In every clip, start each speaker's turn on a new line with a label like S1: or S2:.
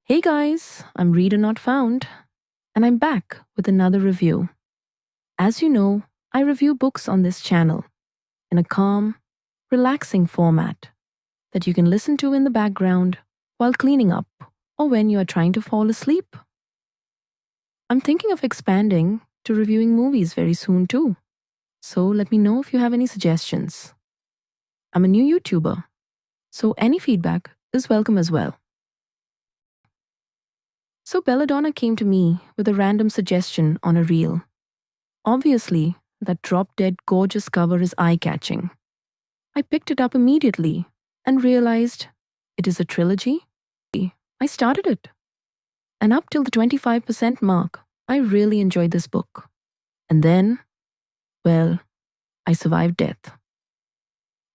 S1: Hey guys, I'm Reader Not Found, and I'm back with another review. As you know, I review books on this channel in a calm, relaxing format that you can listen to in the background while cleaning up or when you are trying to fall asleep. I'm thinking of expanding to reviewing movies very soon too, so let me know if you have any suggestions. I'm a new YouTuber, so any feedback is welcome as well. So Belladonna came to me with a random suggestion on a reel. Obviously, that drop-dead gorgeous cover is eye-catching. I picked it up immediately and realized it is a trilogy. I started it. And up till the 25% mark, I really enjoyed this book. And then, well, I survived death.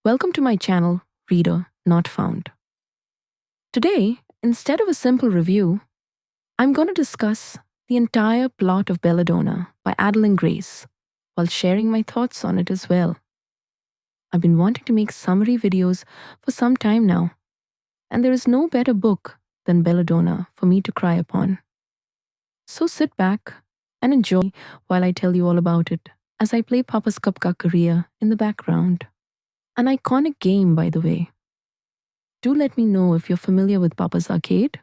S1: Welcome to my channel, Reader Not Found. Today, instead of a simple review, I'm going to discuss the entire plot of Belladonna by Adalyn Grace while sharing my thoughts on it as well. I've been wanting to make summary videos for some time now, and there is no better book than Belladonna for me to cry upon. So sit back and enjoy while I tell you all about it as I play Papa's Cup Ka Korea in the background. An iconic game, by the way. Do let me know if you're familiar with Papa's Arcade.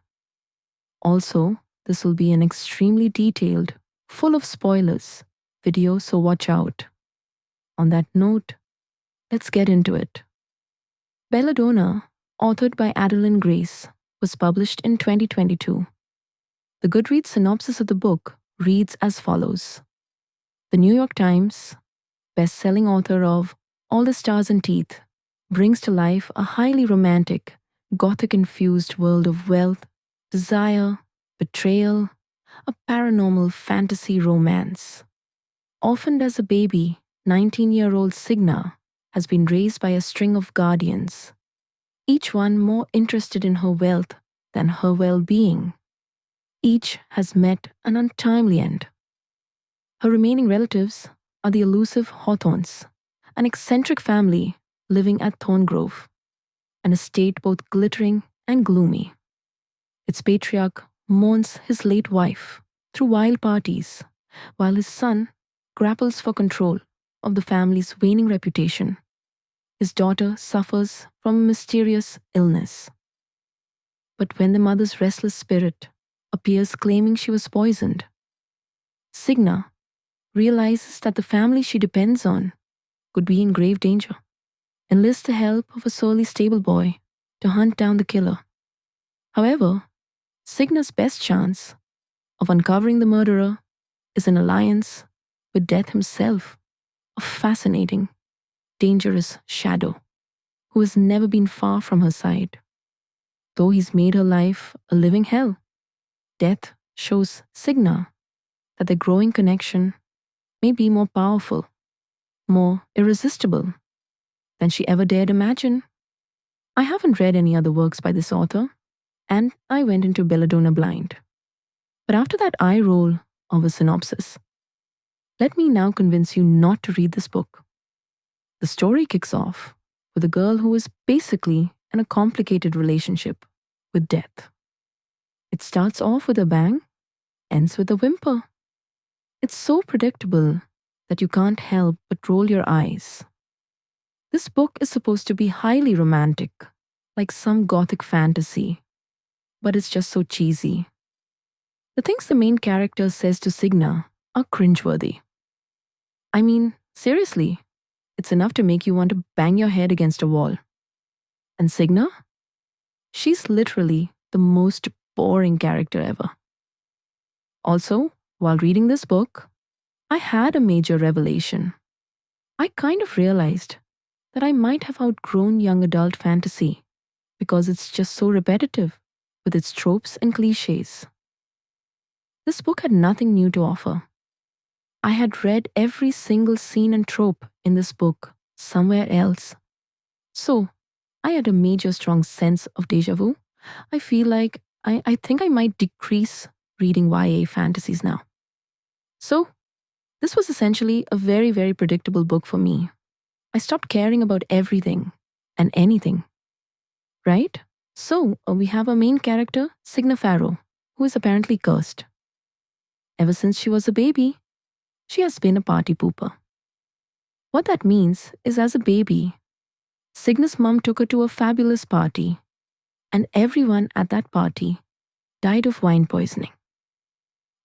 S1: Also, this will be an extremely detailed, full of spoilers video, so watch out. On that note, let's get into it. Belladonna, authored by Adalyn Grace, was published in 2022. The Goodreads synopsis of the book reads as follows. The New York Times, best-selling author of All the Stars and Teeth, brings to life a highly romantic, Gothic-infused world of wealth, desire, betrayal, a paranormal fantasy romance. Orphaned as a baby, 19-year-old Signa has been raised by a string of guardians, each one more interested in her wealth than her well-being. Each has met an untimely end. Her remaining relatives are the elusive Hawthorns, an eccentric family living at Thorngrove, an estate both glittering and gloomy. Its patriarch mourns his late wife through wild parties, while his son grapples for control of the family's waning reputation. His daughter suffers from a mysterious illness. But when the mother's restless spirit appears claiming she was poisoned, Signa realizes that the family she depends on could be in grave danger, enlists the help of a surly stable boy to hunt down the killer. However, Signa's best chance of uncovering the murderer is an alliance with Death himself, a fascinating, dangerous shadow who has never been far from her side. Though he's made her life a living hell, Death shows Signa that their growing connection may be more powerful, more irresistible than she ever dared imagine. I haven't read any other works by this author, and I went into Belladonna blind. But after that eye roll of a synopsis, let me now convince you not to read this book. The story kicks off with a girl who is basically in a complicated relationship with death. It starts off with a bang, ends with a whimper. It's so predictable that you can't help but roll your eyes. This book is supposed to be highly romantic, like some Gothic fantasy, but it's just so cheesy. The things the main character says to Signa are cringeworthy. I mean, seriously, it's enough to make you want to bang your head against a wall. And Signa? She's literally the most boring character ever. Also, while reading this book, I had a major revelation. I kind of realized that I might have outgrown young adult fantasy because it's just so repetitive with its tropes and cliches. This book had nothing new to offer. I had read every single scene and trope in this book somewhere else. So, I had a major strong sense of déjà vu. I feel like I think I might decrease reading YA fantasies now. So, this was essentially a very, very predictable book for me. I stopped caring about everything and anything. Right? So, we have a main character, Signa Farrow, who is apparently cursed. Ever since she was a baby, she has been a party pooper. What that means is as a baby, Signa's mum took her to a fabulous party, and everyone at that party died of wine poisoning.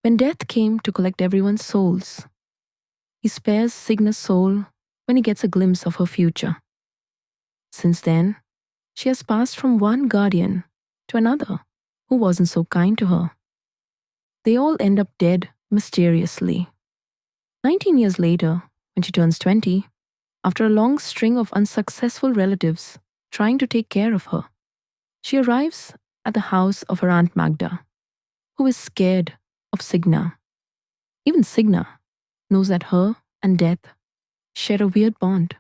S1: When death came to collect everyone's souls, he spares Signa's soul when he gets a glimpse of her future. Since then, she has passed from one guardian to another who wasn't so kind to her. They all end up dead mysteriously. 19 years later, when she turns 20, after a long string of unsuccessful relatives trying to take care of her, she arrives at the house of her Aunt Magda, who is scared of Signa. Even Signa knows that her and death share a weird bond,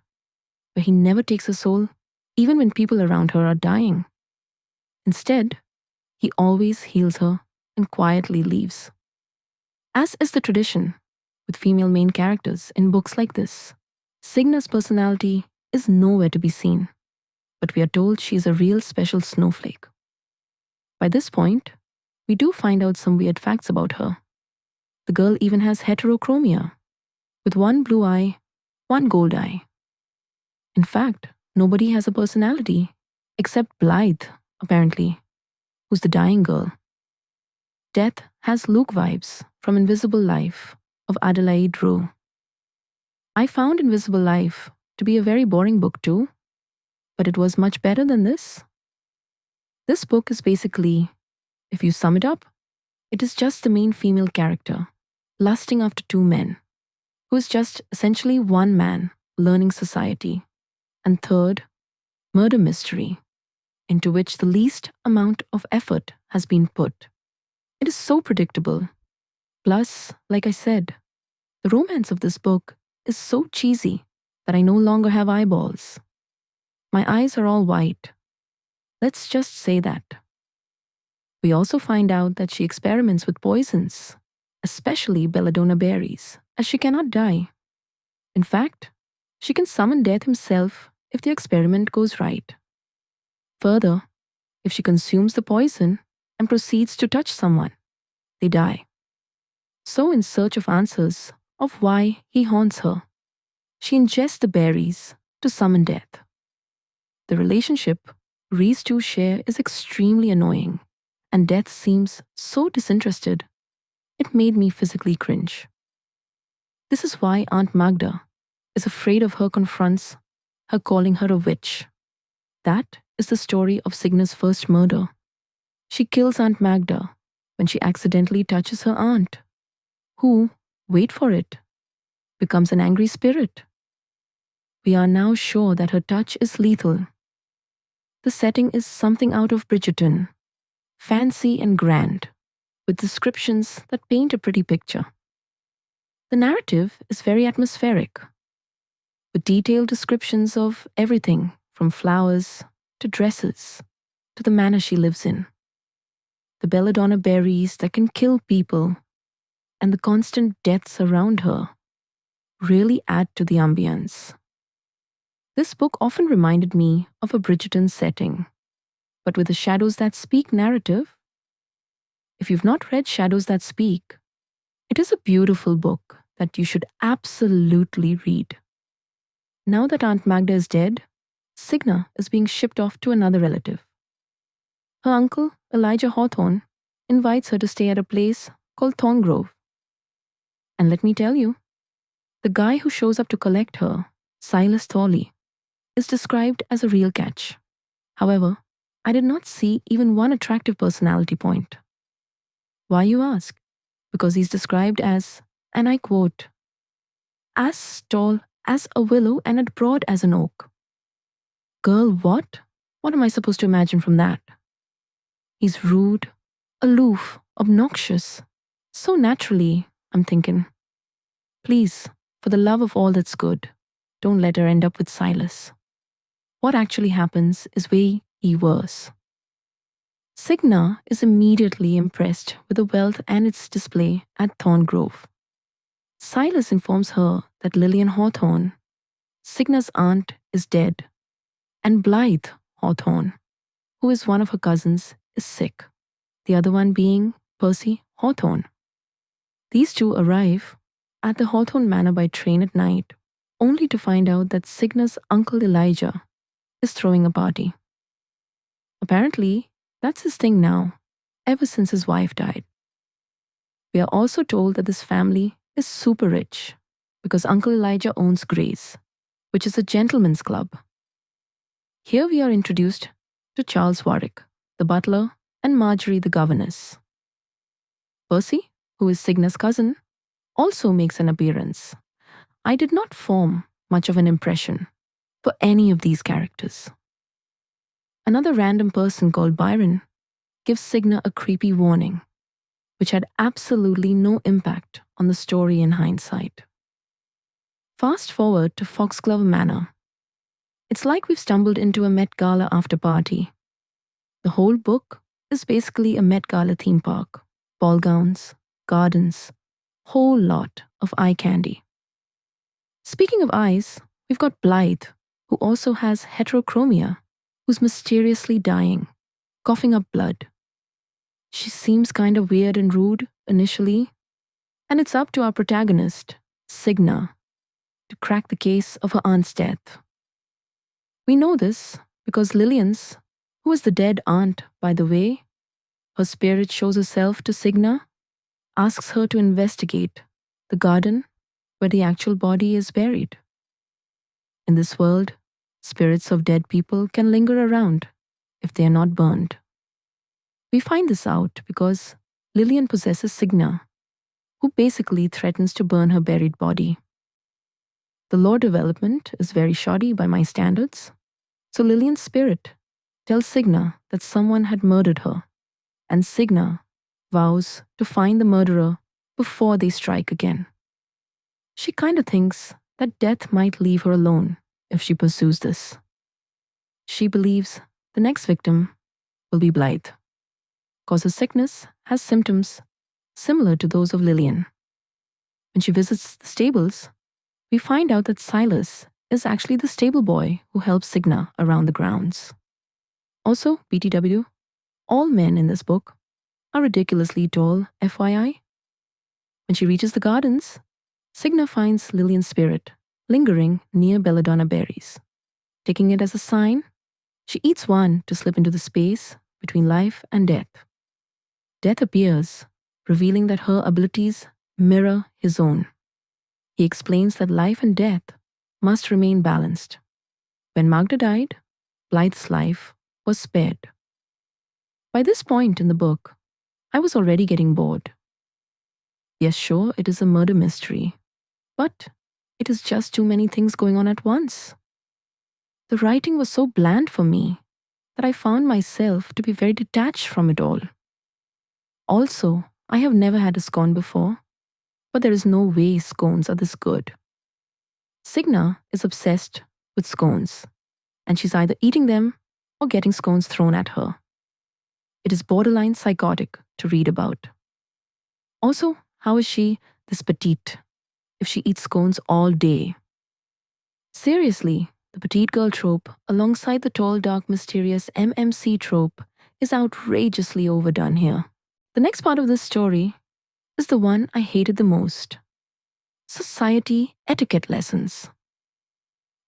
S1: where he never takes her soul even when people around her are dying. Instead, he always heals her and quietly leaves. As is the tradition with female main characters in books like this, Signa's personality is nowhere to be seen, but we are told she is a real special snowflake. By this point, we do find out some weird facts about her. The girl even has heterochromia, with one blue eye, one gold eye. In fact, nobody has a personality except Blythe, apparently, who's the dying girl. Death has Luke vibes from Invisible Life of Adalyn Grace. I found Invisible Life to be a very boring book too, but it was much better than this. This book is basically, if you sum it up, it is just the main female character lusting after two men, who is just essentially one man learning society, and third, murder mystery, into which the least amount of effort has been put. It is so predictable. Plus, like I said, the romance of this book is so cheesy that I no longer have eyeballs. My eyes are all white. Let's just say that. We also find out that she experiments with poisons, especially belladonna berries, as she cannot die. In fact, she can summon death himself if the experiment goes right. Further, if she consumes the poison and proceeds to touch someone, they die. So in search of answers of why he haunts her, she ingests the berries to summon death. The relationship these two share is extremely annoying, and death seems so disinterested, it made me physically cringe. This is why Aunt Magda is afraid of her confronts her calling her a witch. That is the story of Signa's first murder. She kills Aunt Magda when she accidentally touches her aunt, who, wait for it, becomes an angry spirit. We are now sure that her touch is lethal. The setting is something out of Bridgerton, fancy and grand, with descriptions that paint a pretty picture. The narrative is very atmospheric, with detailed descriptions of everything from flowers to dresses to the manor she lives in. The belladonna berries that can kill people and the constant deaths around her really add to the ambience. This book often reminded me of a Bridgerton setting, but with a Shadows That Speak narrative. If you've not read Shadows That Speak, it is a beautiful book that you should absolutely read. Now that Aunt Magda is dead, Signa is being shipped off to another relative. Her uncle, Elijah Hawthorne, invites her to stay at a place called Thorngrove. And let me tell you, the guy who shows up to collect her, Silas Thorley, is described as a real catch. However, I did not see even one attractive personality point. Why, you ask? Because he's described as, and I quote, as tall as a willow and as broad as an oak. Girl, what? What am I supposed to imagine from that? He's rude, aloof, obnoxious. So naturally, I'm thinking, please, for the love of all that's good, don't let her end up with Silas. What actually happens is way worse. Signa is immediately impressed with the wealth and its display at Thorngrove. Silas informs her that Lillian Hawthorne, Signa's aunt, is dead, and Blythe Hawthorne, who is one of her cousins, is sick, the other one being Percy Hawthorne. These two arrive at the Hawthorne Manor by train at night, only to find out that Cigna's uncle Elijah is throwing a party. Apparently, that's his thing now, ever since his wife died. We are also told that this family is super rich because Uncle Elijah owns Grace, which is a gentleman's club. Here we are introduced to Charles Warwick, the butler, and Marjorie, the governess. Percy, who is Cigna's cousin, also makes an appearance. I did not form much of an impression for any of these characters. Another random person called Byron gives Cigna a creepy warning, which had absolutely no impact on the story in hindsight. Fast forward to Foxglove Manor. It's like we've stumbled into a Met Gala after party. The whole book is basically a Met Gala theme park. Ball gowns, gardens, whole lot of eye candy. Speaking of eyes, we've got Blythe, who also has heterochromia, who's mysteriously dying, coughing up blood. She seems kind of weird and rude initially, and it's up to our protagonist, Cigna, to crack the case of her aunt's death. We know this because Lillian's, who is the dead aunt, by the way, her spirit shows herself to Cigna, asks her to investigate the garden where the actual body is buried. In this world, spirits of dead people can linger around if they are not burned. We find this out because Lillian possesses Cigna, who basically threatens to burn her buried body. The lore development is very shoddy by my standards, so Lillian's spirit tells Cigna that someone had murdered her, and Cigna vows to find the murderer before they strike again. She kinda thinks that death might leave her alone if she pursues this. She believes the next victim will be Blythe, cause her sickness has symptoms similar to those of Lillian. When she visits the stables, we find out that Silas is actually the stable boy who helps Cigna around the grounds. Also, BTW, all men in this book are ridiculously tall, FYI. When she reaches the gardens, Cigna finds Lillian's spirit lingering near Belladonna berries. Taking it as a sign, she eats one to slip into the space between life and death. Death appears, revealing that her abilities mirror his own. He explains that life and death must remain balanced. When Magda died, Blythe's life was spared. By this point in the book, I was already getting bored. Yes, sure, it is a murder mystery, but it is just too many things going on at once. The writing was so bland for me that I found myself to be very detached from it all. Also, I have never had a scone before, but there is no way scones are this good. Cigna is obsessed with scones, and she's either eating them or getting scones thrown at her. It is borderline psychotic to read about. Also, how is she this petite if she eats scones all day? Seriously, the petite girl trope alongside the tall, dark, mysterious MMC trope is outrageously overdone here. The next part of this story is the one I hated the most. Society etiquette lessons.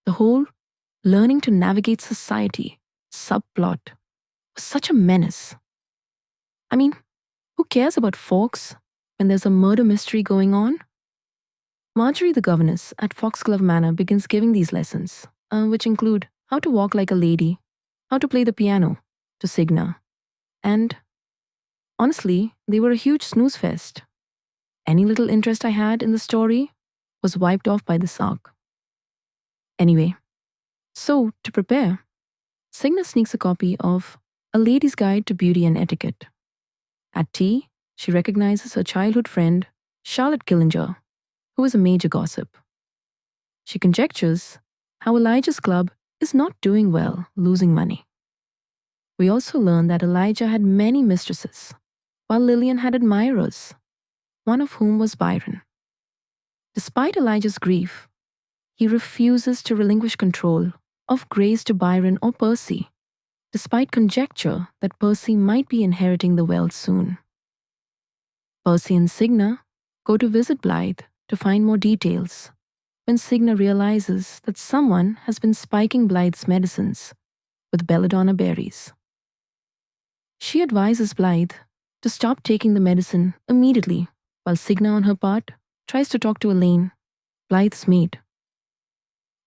S1: The whole learning to navigate society subplot was such a menace. I mean, who cares about forks when there's a murder mystery going on? Marjorie the governess at Foxglove Manor begins giving these lessons, which include how to walk like a lady, how to play the piano, to Cigna. And honestly, they were a huge snooze fest. Any little interest I had in the story was wiped off by this arc. Anyway, so to prepare, Cigna sneaks a copy of A Lady's Guide to Beauty and Etiquette. At tea, she recognizes her childhood friend, Charlotte Killinger, who is a major gossip. She conjectures how Elijah's club is not doing well, losing money. We also learn that Elijah had many mistresses, while Lillian had admirers, one of whom was Byron. Despite Elijah's grief, he refuses to relinquish control of Grace to Byron or Percy, despite conjecture that Percy might be inheriting the wealth soon. Percy and Signa go to visit Blythe to find more details when Signa realizes that someone has been spiking Blythe's medicines with belladonna berries. She advises Blythe to stop taking the medicine immediately, while Signa on her part tries to talk to Elaine, Blythe's maid.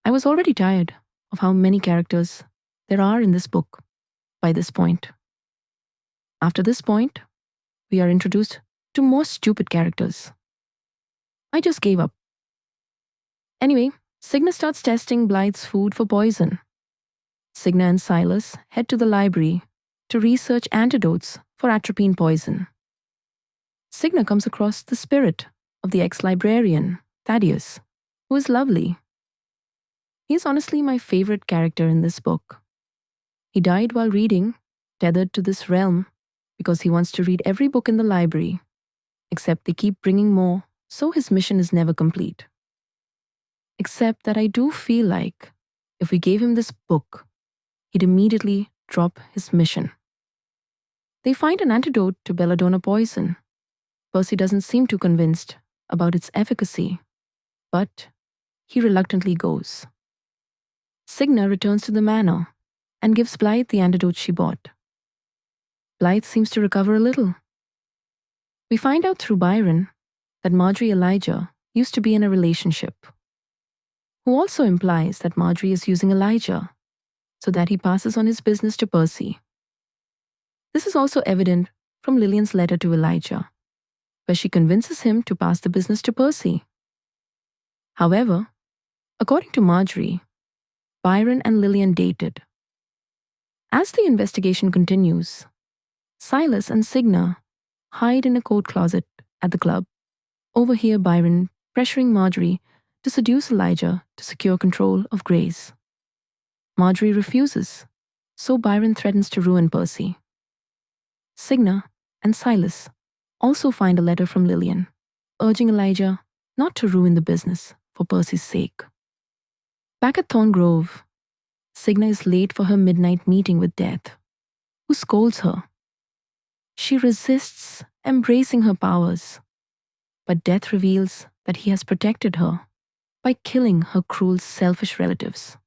S1: I was already tired of how many characters there are in this book by this point. After this point, we are introduced to more stupid characters. I just gave up. Anyway, Signa starts testing Blythe's food for poison. Signa and Silas head to the library to research antidotes for atropine poison. Signa comes across the spirit of the ex-librarian, Thaddeus, who is lovely. He is honestly my favorite character in this book. He died while reading, tethered to this realm, because he wants to read every book in the library, except they keep bringing more, so his mission is never complete. Except that I do feel like if we gave him this book, he'd immediately drop his mission. They find an antidote to belladonna poison. Percy doesn't seem too convinced about its efficacy, but he reluctantly goes. Signa returns to the manor and gives Blythe the antidote she bought. Blythe seems to recover a little. We find out through Byron that Marjorie Elijah used to be in a relationship, who also implies that Marjorie is using Elijah so that he passes on his business to Percy. This is also evident from Lillian's letter to Elijah, where she convinces him to pass the business to Percy. However, according to Marjorie, Byron and Lillian dated. As the investigation continues, Silas and Signa hide in a coat closet at the club, overhear Byron pressuring Marjorie to seduce Elijah to secure control of Grace. Marjorie refuses, so Byron threatens to ruin Percy. Signa and Silas also find a letter from Lillian, urging Elijah not to ruin the business for Percy's sake. Back at Thorn Grove, Signa is late for her midnight meeting with Death, who scolds her. She resists embracing her powers, but Death reveals that he has protected her by killing her cruel, selfish relatives.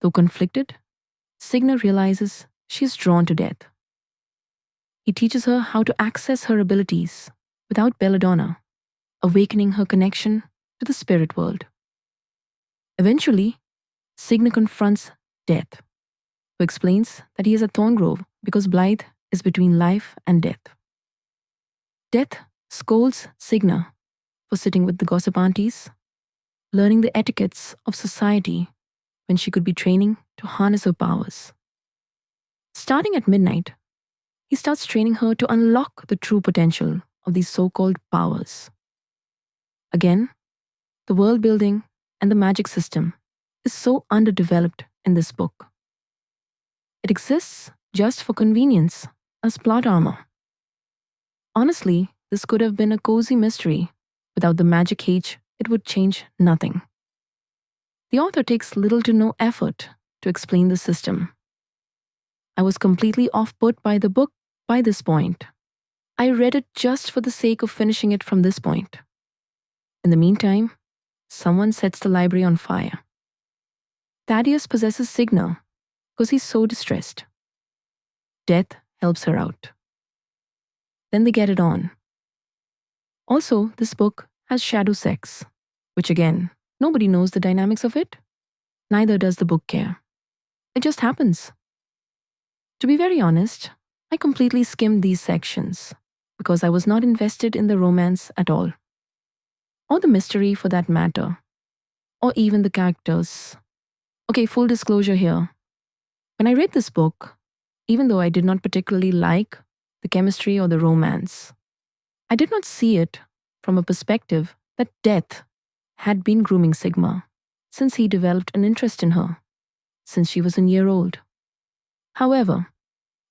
S1: Though conflicted, Signa realizes she is drawn to Death. He teaches her how to access her abilities without Belladonna, awakening her connection to the spirit world. Eventually, Signa confronts Death, who explains that he is at Thorngrove because Blythe is between life and death. Death scolds Signa for sitting with the gossip aunties, learning the etiquettes of society when she could be training to harness her powers. Starting at midnight, he starts training her to unlock the true potential of these so-called powers. Again, the world building and the magic system is so underdeveloped in this book. It exists just for convenience as plot armor. Honestly, this could have been a cozy mystery. Without the magic age, it would change nothing. The author takes little to no effort to explain the system. I was completely off-put by the book by this point. I read it just for the sake of finishing it from this point. In the meantime, someone sets the library on fire. Thaddeus possesses Signa because he's so distressed. Death helps her out. Then they get it on. Also, this book has shadow sex, which again, nobody knows the dynamics of it. Neither does the book care. It just happens. To be very honest, I completely skimmed these sections because I was not invested in the romance at all. Or the mystery for that matter. Or even the characters. Okay, full disclosure here. When I read this book, even though I did not particularly like the chemistry or the romance, I did not see it from a perspective that Death had been grooming Sigma since he developed an interest in her, since she was a year old. However,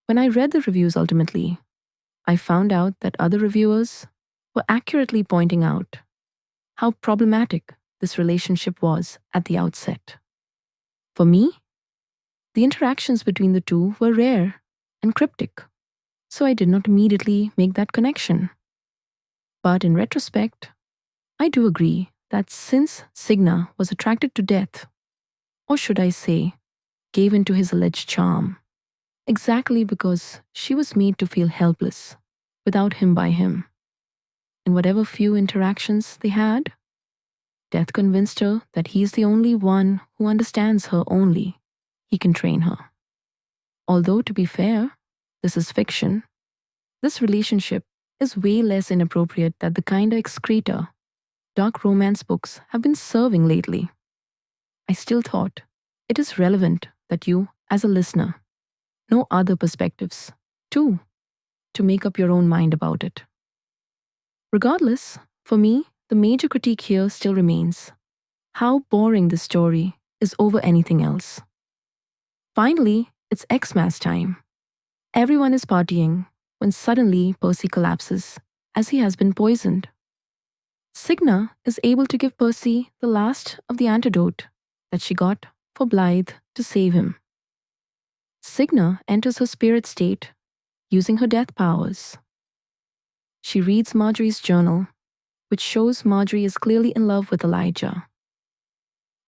S1: when I read the reviews ultimately, I found out that other reviewers were accurately pointing out how problematic this relationship was at the outset. For me, The interactions between the two were rare and cryptic, so I did not immediately make that connection. But in retrospect, I do agree that since Signa was attracted to death, or should I say, gave in to his alleged charm, exactly because she was made to feel helpless without him by him. In whatever few interactions they had, Death convinced her that he's the only one who understands her only. He can train her. Although, to be fair, this is fiction, this relationship is way less inappropriate than the kinda excreta dark romance books have been serving lately. I still thought it is relevant that you, as a listener, know other perspectives, too, to make up your own mind about it. Regardless, for me, the major critique here still remains how boring this story is over anything else. Finally, it's Xmas time. Everyone is partying when suddenly Percy collapses, as he has been poisoned. Signa is able to give Percy the last of the antidote that she got for Blythe to save him. Signa enters her spirit state using her death powers. She reads Marjorie's journal, which shows Marjorie is clearly in love with Elijah.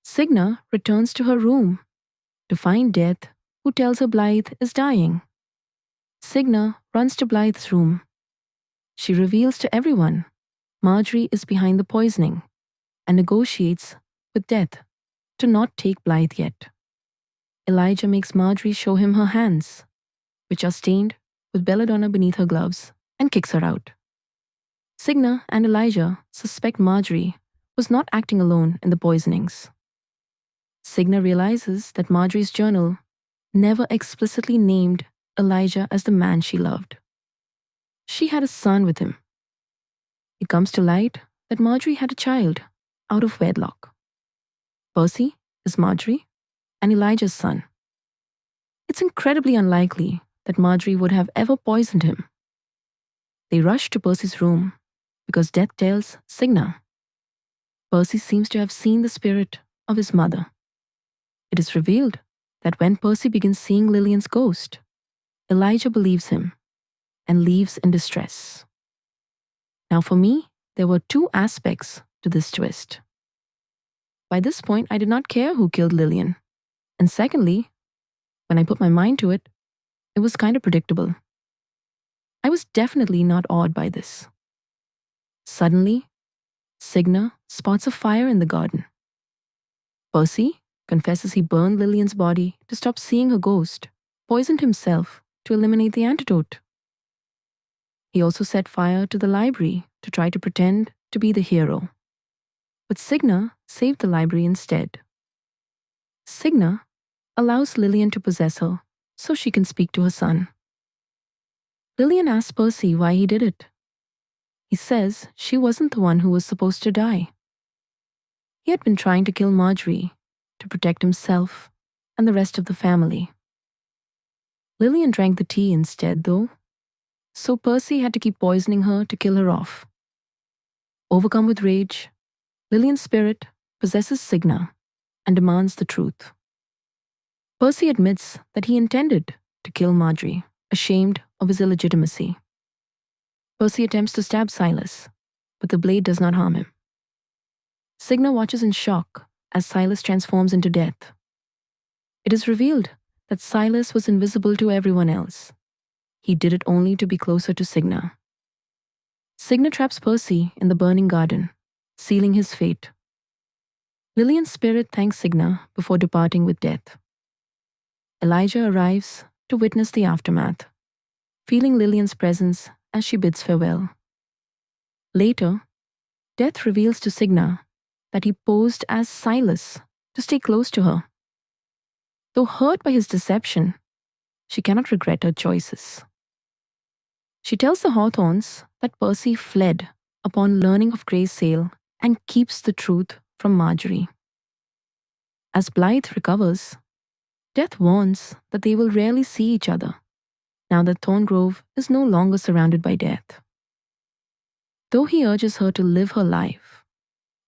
S1: Signa returns to her room to find Death, who tells her Blythe is dying. Signa runs to Blythe's room. She reveals to everyone Marjorie is behind the poisoning and negotiates with Death to not take Blythe yet. Elijah makes Marjorie show him her hands, which are stained with belladonna beneath her gloves, and kicks her out. Signa and Elijah suspect Marjorie was not acting alone in the poisonings. Signa realizes that Marjorie's journal never explicitly named Elijah as the man she loved. She had a son with him. It comes to light that Marjorie had a child out of wedlock. Percy is Marjorie and Elijah's son. It's incredibly unlikely that Marjorie would have ever poisoned him. They rush to Percy's room because Death tells Signa. Percy seems to have seen the spirit of his mother. It is revealed that when Percy begins seeing Lillian's ghost, Elijah believes him and leaves in distress. Now for me, there were two aspects to this twist. By this point, I did not care who killed Lillian. And secondly, when I put my mind to it, it was kind of predictable. I was definitely not awed by this. Suddenly, Signa spots a fire in the garden. Percy confesses he burned Lillian's body to stop seeing her ghost, poisoned himself to eliminate the antidote. He also set fire to the library to try to pretend to be the hero. But Signa saved the library instead. Signa allows Lillian to possess her so she can speak to her son. Lillian asks Percy why he did it. He says she wasn't the one who was supposed to die. He had been trying to kill Marjorie to protect himself and the rest of the family. Lillian drank the tea instead, though, so Percy had to keep poisoning her to kill her off. Overcome with rage, Lillian's spirit possesses Signa and demands the truth. Percy admits that he intended to kill Marjorie, ashamed of his illegitimacy. Percy attempts to stab Silas, but the blade does not harm him. Signa watches in shock as Silas transforms into Death. It is revealed that Silas was invisible to everyone else. He did it only to be closer to Signa. Signa traps Percy in the burning garden, sealing his fate. Lillian's spirit thanks Signa before departing with Death. Elijah arrives to witness the aftermath, feeling Lillian's presence as she bids farewell. Later, Death reveals to Signa that he posed as Silas to stay close to her. Though hurt by his deception, she cannot regret her choices. She tells the Hawthorns that Percy fled upon learning of Gray's sale and keeps the truth from Marjorie. As Blythe recovers, Death warns that they will rarely see each other, now that Thorngrove is no longer surrounded by death. Though he urges her to live her life,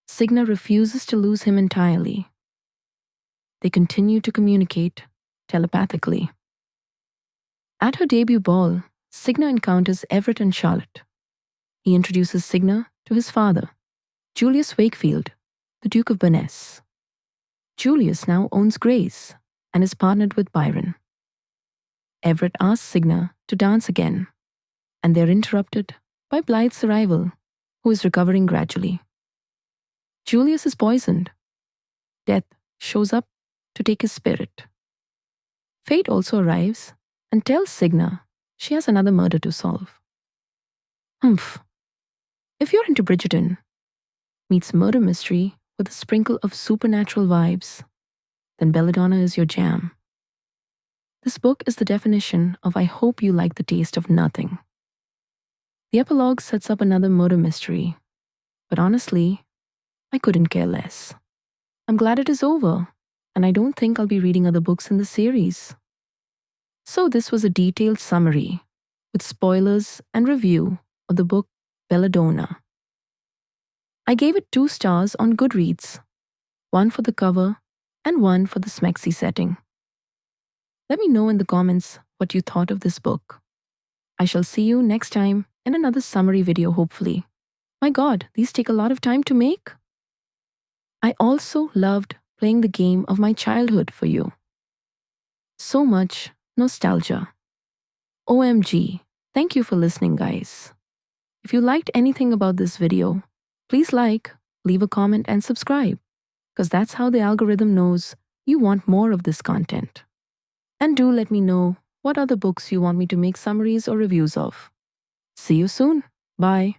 S1: Signa refuses to lose him entirely. They continue to communicate telepathically. At her debut ball, Signa encounters Everett and Charlotte. He introduces Signa to his father, Julius Wakefield, the Duke of Burness. Julius now owns Grace and is partnered with Byron. Everett asks Signa to dance again, and they're interrupted by Blythe's arrival, who is recovering gradually. Julius is poisoned. Death shows up to take his spirit. Fate also arrives and tells Signa she has another murder to solve. Humph. If you're into Bridgerton, meets murder mystery with a sprinkle of supernatural vibes, then Belladonna is your jam. This book is the definition of I hope you like the taste of nothing. The epilogue sets up another murder mystery, but honestly, I couldn't care less. I'm glad it is over, and I don't think I'll be reading other books in the series. So this was a detailed summary with spoilers and review of the book Belladonna. I gave it 2 stars on Goodreads, 1 for the cover and 1 for the smexy setting. Let me know in the comments what you thought of this book. I shall see you next time in another summary video, hopefully. My God, these take a lot of time to make. I also loved playing the game of my childhood for you. So much nostalgia. OMG, thank you for listening, guys. If you liked anything about this video, please like, leave a comment and subscribe, because that's how the algorithm knows you want more of this content. And do let me know what other books you want me to make summaries or reviews of. See you soon. Bye.